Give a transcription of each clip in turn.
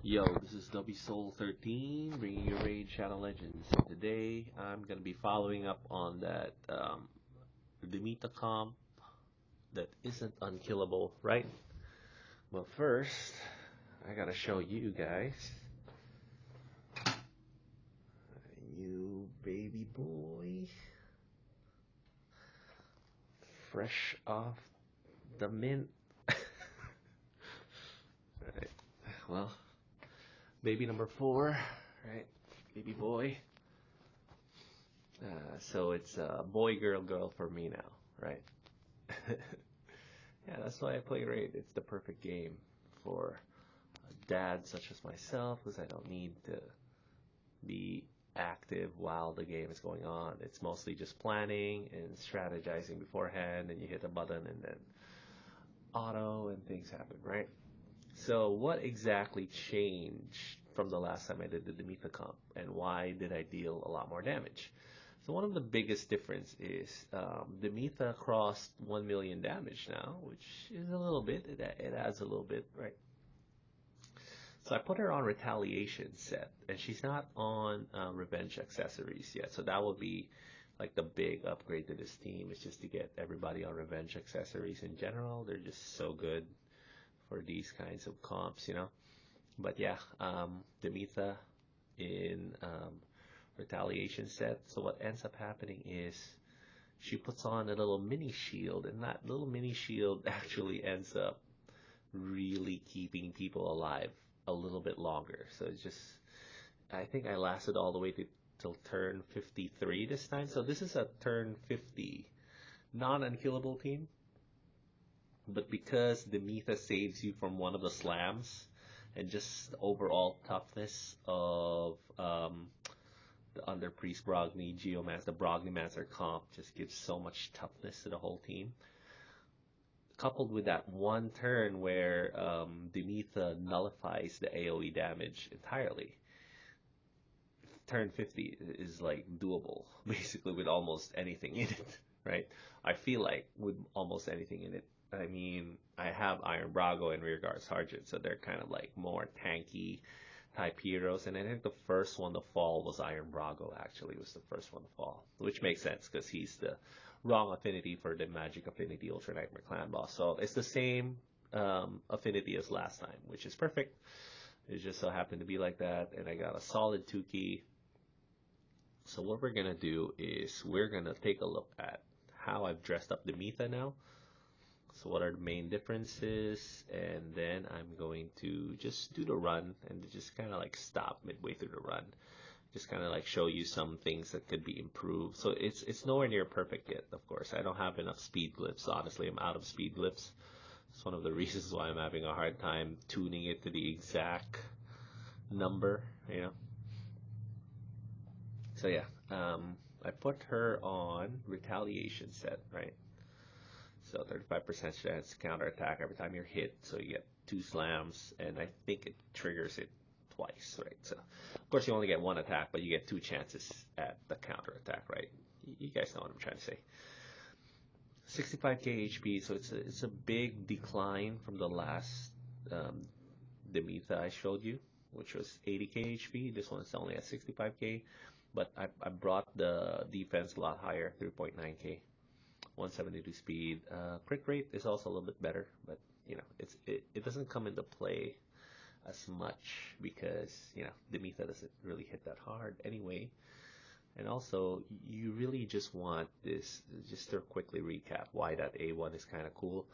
Yo, this is WSoul13 bringing you Raid Shadow Legends. Today I'm gonna be following up on that Demytha comp that isn't unkillable, right? But first, I gotta show you guys. You baby boy, fresh off the mint. Right. Well. Baby number 4, right? Baby boy. So it's boy, girl, girl for me now, right? Yeah, that's why I play Raid. It's the perfect game for dads such as myself, because I don't need to be active while the game is going on. It's mostly just planning and strategizing beforehand, and you hit a button and then auto and things happen, right? So what exactly changed from the last time I did the Demytha comp, and why did I deal a lot more damage? So one of the biggest difference is Demytha crossed 1 million damage now, which is a little bit, it adds a little bit, right? So I put her on Retaliation set, and she's not on Revenge accessories yet, so that will be like the big upgrade to this team, is just to get everybody on Revenge accessories in general. They're just so good for these kinds of comps, you know. But yeah, Demytha in Retaliation set. So what ends up happening is she puts on a little mini shield, and that little mini shield actually ends up really keeping people alive a little bit longer. So it's just, I think I lasted all the way till turn 53 this time. So this is a turn 50 non-unkillable team. But because Demytha saves you from one of the slams, and just the overall toughness of the Under Priest Brogni Geomancer, the Brognimancer comp just gives so much toughness to the whole team. Coupled with that one turn where Demytha nullifies the AoE damage entirely, turn 50 is like doable, basically, with almost anything in it, right? I feel like with almost anything in it. I mean, I have Iron Brago and Rearguard Sergeant, so they're kind of like more tanky type heroes. And I think the first one to fall was Iron Brago, actually, was the first one to fall, which makes sense because he's the wrong affinity for the Magic Affinity Ultra Nightmare Clan boss. So it's the same affinity as last time, which is perfect. It just so happened to be like that, and I got a solid 2 key. So what we're going to do is we're going to take a look at how I've dressed up Demytha now. So what are the main differences, and then I'm going to just do the run and just kind of like stop midway through the run. Just kind of like show you some things that could be improved. So it's nowhere near perfect yet, of course. I don't have enough speed glyphs. Honestly, I'm out of speed glyphs. It's one of the reasons why I'm having a hard time tuning it to the exact number, you know. So yeah, I put her on Retaliation set, right? So 35% chance to counterattack every time you're hit, so you get 2 slams, and I think it triggers it twice, right? So, of course, you only get 1 attack, but you get 2 chances at the counterattack, right? You guys know what I'm trying to say. 65k HP, so it's a big decline from the last Demytha I showed you, which was 80k HP. This one's only at 65k, but I brought the defense a lot higher, 3.9k. 172 speed. Crit rate is also a little bit better, but you know, it doesn't come into play as much because, you know, Demytha doesn't really hit that hard anyway. And also, you really just want this, just to quickly recap why that A1 is kind of cool.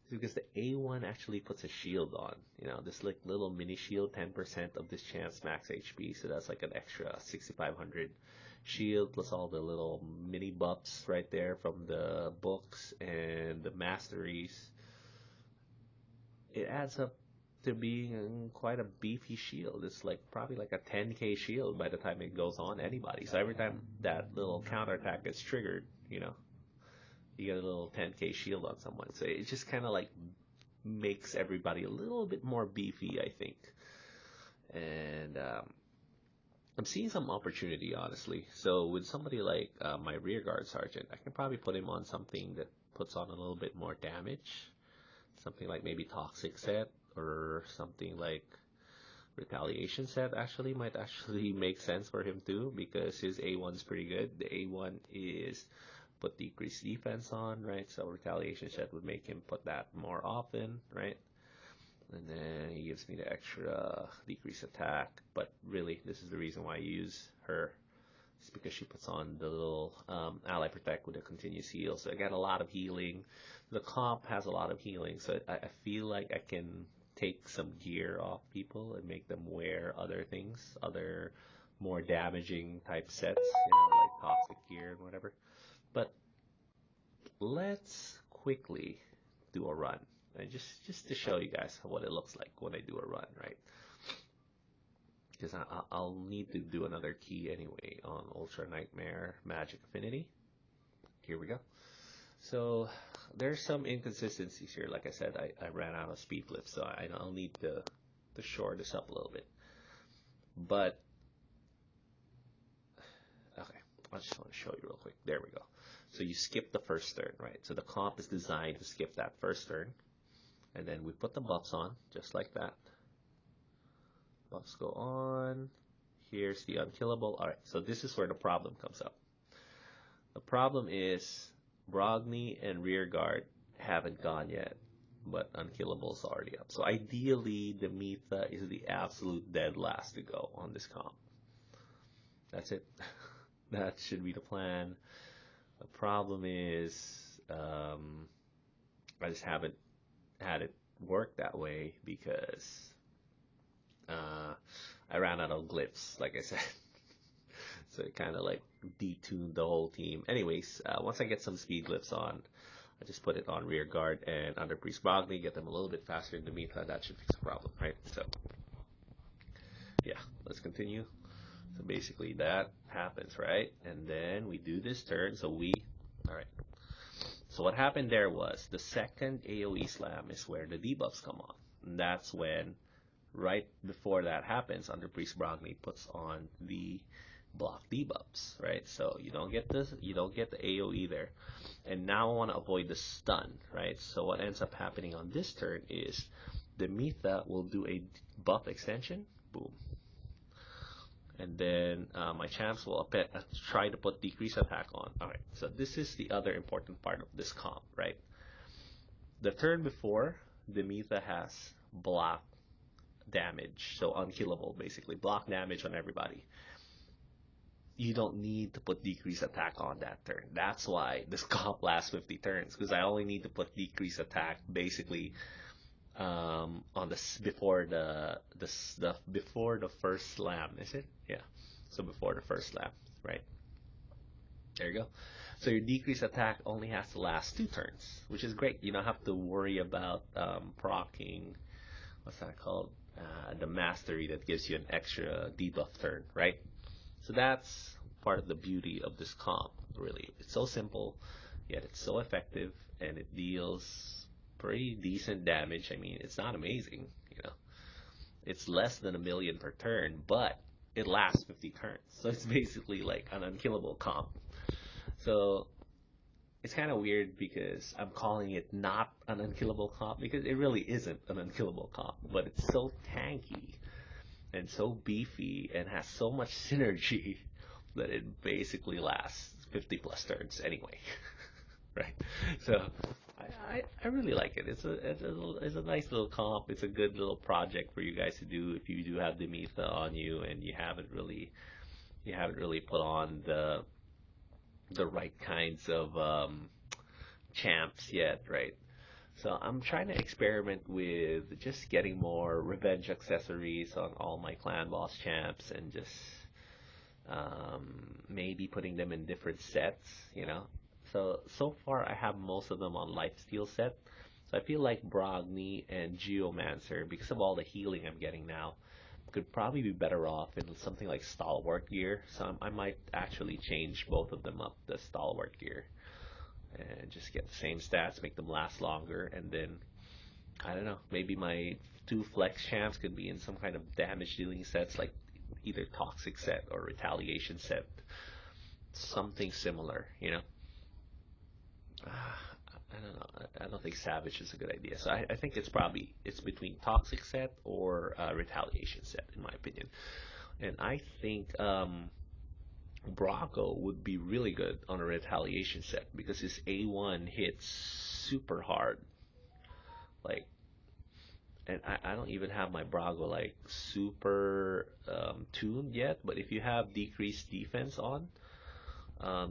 It's because the A1 actually puts a shield on, you know, this like little mini shield, 10% of this chance max HP, so that's like an extra 6,500 shield, plus all the little mini buffs right there from the books and the masteries. It adds up to being quite a beefy shield. It's like probably like a 10k shield by the time it goes on anybody. So every time that little counterattack gets triggered, you know, you get a little 10k shield on someone. So it just kind of like makes everybody a little bit more beefy, I think. And I'm seeing some opportunity, honestly. So with somebody like my Rearguard Sergeant, I can probably put him on something that puts on a little bit more damage. Something like maybe Toxic set, or something like retaliation set actually might actually make sense for him too, because his A1's pretty good. The A1 is put decreased defense on, right? So retaliation set would make him put that more often, right? And then he gives me the extra decreased attack. But really, this is the reason why I use her. It's because she puts on the little ally protect with a continuous heal. So I got a lot of healing. The comp has a lot of healing, so I feel like I can take some gear off people and make them wear other things, other more damaging type sets, like toxic gear and whatever. But let's quickly do a run, and just to show you guys what it looks like when I do a run, right? Because I'll need to do another key anyway on Ultra Nightmare Magic Affinity. Here we go. So there's some inconsistencies here. Like I said, I ran out of speed lift, so I'll need to shore this up a little bit. But, okay, I just want to show you real quick. There we go. So you skip the first turn, right? So the comp is designed to skip that first turn. And then we put the buffs on, just like that. Buffs go on. Here's the unkillable. All right, so this is where the problem comes up. The problem is Brogni and Rearguard haven't gone yet, but Unkillable's already up. So ideally, Demytha is the absolute dead last to go on this comp. That's it. That should be the plan. The problem is I just haven't had it work that way because I ran out of glyphs, like I said. So it kind of like detuned the whole team. Anyways, once I get some speed glyphs on, I just put it on Rearguard and Under Priest Brogni, get them a little bit faster than Demytha. That should fix the problem, right? So, yeah, let's continue. So basically that happens, right? And then we do this turn. So alright. So what happened there was the second AoE slam is where the debuffs come on. And that's when, right before that happens, Under Priest Brogni puts on the block debuffs, right? So you don't get the AoE there. And now I want to avoid the stun, right? So what ends up happening on this turn is Demytha will do a buff extension, boom. And then my champs will try to put decrease attack on. Alright, so this is the other important part of this comp, right? The turn before, Demytha has block damage, so unkillable basically, block damage on everybody. You don't need to put decrease attack on that turn. That's why this comp lasts 50 turns, because I only need to put decrease attack basically on before the first slam. Is it? Yeah. So before the first slam, right? There you go. So your decrease attack only has to last 2 turns, which is great. You don't have to worry about proccing. What's that called? The mastery that gives you an extra debuff turn, right? So that's part of the beauty of this comp, really. It's so simple, yet it's so effective, and it deals pretty decent damage. I mean, it's not amazing, It's less than 1 million per turn, but it lasts 50 turns. So it's basically like an unkillable comp. So it's kind of weird because I'm calling it not an unkillable comp, because it really isn't an unkillable comp, but it's so tanky and so beefy and has so much synergy that it basically lasts 50 plus turns anyway. Right? So I really like it. It's a nice little comp. It's a good little project for you guys to do if you do have Demytha on you and you haven't really put on the right kinds of champs yet, right? So I'm trying to experiment with just getting more revenge accessories on all my clan boss champs, and just maybe putting them in different sets, So far I have most of them on lifesteal set. So I feel like Brogni and Geomancer, because of all the healing I'm getting now, could probably be better off in something like Stalwart gear. So I might actually change both of them up, the Stalwart gear, and just get the same stats, make them last longer, and then, I don't know, maybe my 2 flex champs could be in some kind of damage dealing sets, like either Toxic set or Retaliation set. Something similar, I don't know. I don't think Savage is a good idea. So I think it's between Toxic Set or Retaliation Set, in my opinion. And I think Braco would be really good on a Retaliation Set because his A1 hits super hard. Like, and I don't even have my Brago like super tuned yet. But if you have decreased defense on,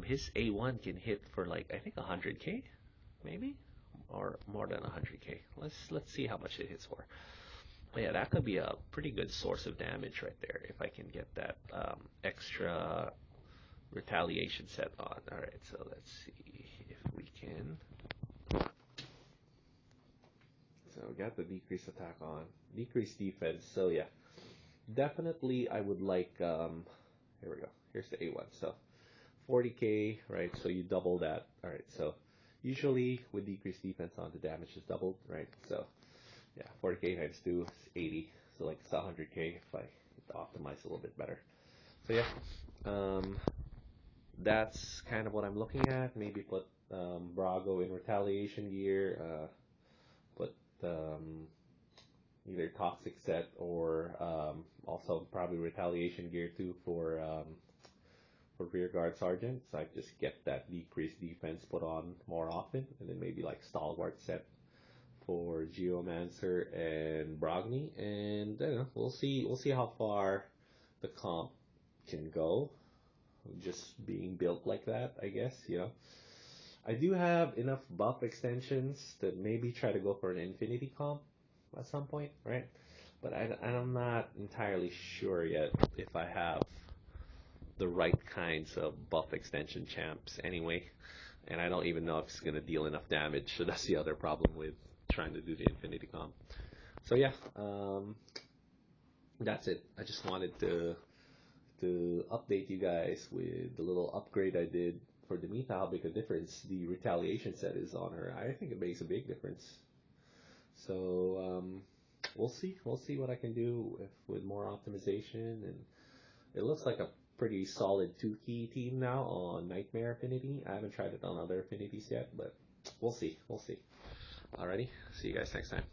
his A1 can hit for like I think 100k maybe, or more than 100k. Let's see how much it hits for. But yeah, that could be a pretty good source of damage right there if I can get that extra retaliation set on. All right, so let's see if we can. So we got the decreased attack on, decreased defense. So yeah, definitely I would like. Here we go. Here's the A1. So 40k, right? So you double that. All right, so usually with decreased defense on, the damage is doubled, right? So yeah, 40k times 2 is 80. So like it's 100k if I optimize a little bit better. So yeah, that's kind of what I'm looking at. Maybe put Brago in retaliation gear. Put either toxic set or also probably retaliation gear too for rear guard sergeant. So I just get that decreased defense put on more often, and then maybe like stalwart set for Geomancer and Brogni, and I don't know, we'll see how far the comp can go. Just being built like that, I guess, you know. I do have enough buff extensions to maybe try to go for an infinity comp at some point, right? But I'm not entirely sure yet if I have the right kinds of buff extension champs anyway. And I don't even know if it's going to deal enough damage, so that's the other problem with trying to do the infinity comp. So yeah, that's it. I just wanted to update you guys with the little upgrade I did for Demytha, how big a difference the retaliation set is on her. I think it makes a big difference. So we'll see what I can do with more optimization, and it looks like a pretty solid 2-key team now on Nightmare Affinity. I haven't tried it on other affinities yet, but we'll see. Alrighty, see you guys next time.